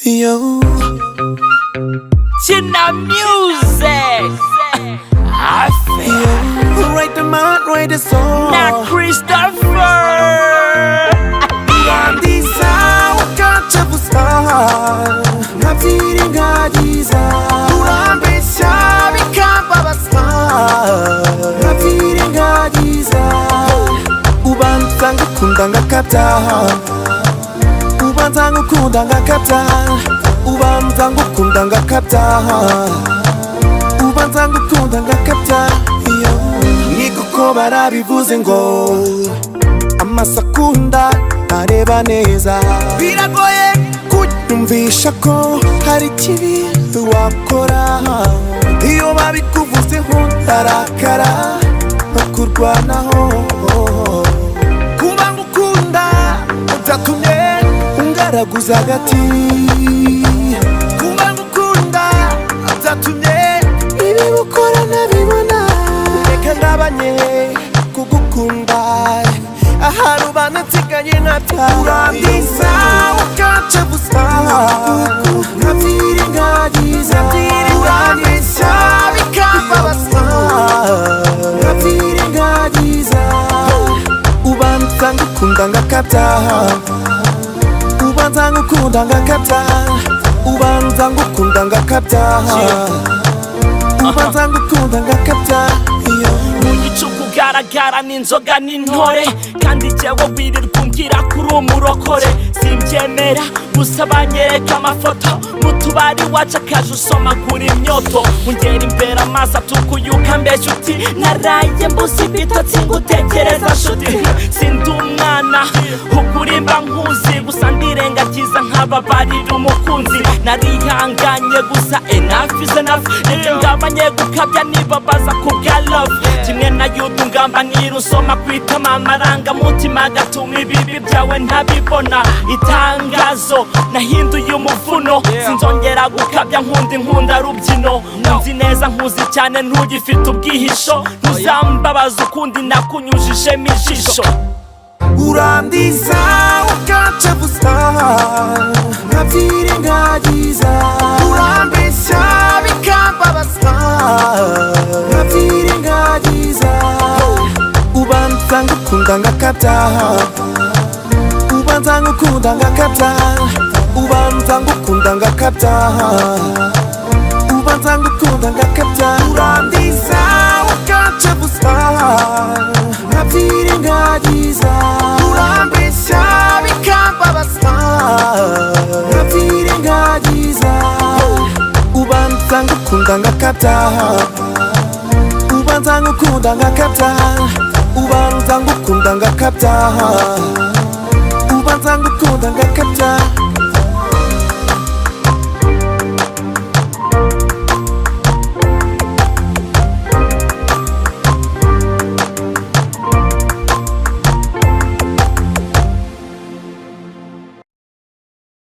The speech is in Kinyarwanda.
Yo, China music. I feel yo, write the man, write the song. now Christopher. Bandisa wakacha busta Nafiringa jiza Urambesha bikambabasa Nafiringa jiza Ubanza ngukunda ngakata Ubanza ngukunda ngakata Ubanza ngukunda ngakata Ubanza ngukunda ngakata Nikuko barabivuze ngo amasakunda areba neza biragoye kunyumvisha ko hari ikibi wakora iyo babikuvuzeho ndarakara no kurwanaho kuba ngukunda utatumye ungaraguza agati kuba ngukunda utatumye ibi ukora nabibona reka ndabanye kugukunda ahantu banatsikanye nkata urangiza ukaca busa nkafiringa jiza urambesha bikambabasa nkafiringa jiza ubanza ngukunda ngakata ubanza ngukunda ngakata ubanza ngukunda ngakata ubanza ngukunda ngakata Mugicuku garagara n'inzoga n'intore kandi jewe wirirwa umbwira kuri umurokore simbyemera gusa banyereka amafoto mutubari wacu akaje usomagura imyoto ungera imbere amaso atukuyuka mbeshya uti naraye mbuze ibitotsi ngutekereza shuti sindi umwana ukurimba nkuzi gusa ndirengagiza nkababarira umukunzi narihanganye gusa enough is enough nibyo ngabanye gukabya nibabaza kubwa love kimwe na yudu ngamba nirusoma kwitama amarangamutima agatuma ibibi byawe ntabibona itangazo nahinduye umuvuno sinzongera gukabya nkunda rubyino nzi neza nkuzi cyane ntugifite ubwihisho ntuzambabaza ukundi nakunyujijemo ijisho urandiza ukaca busa nkafiringa jiza urambesha bikambabasa nkafiringa jiza ubanza ngukunda ngakata ubanza ngukunda ngakata ubanza ngukunda ngakata ubanza ngukunda ngakata urandiza ukaca busa nkafiringa jiza urambesha bikambabasa nkafiringa jiza ubanza ngukunda ngakata ubanza ngukunda ngakata ubanza ngukunda ngakata ubanza ngukunda ngakata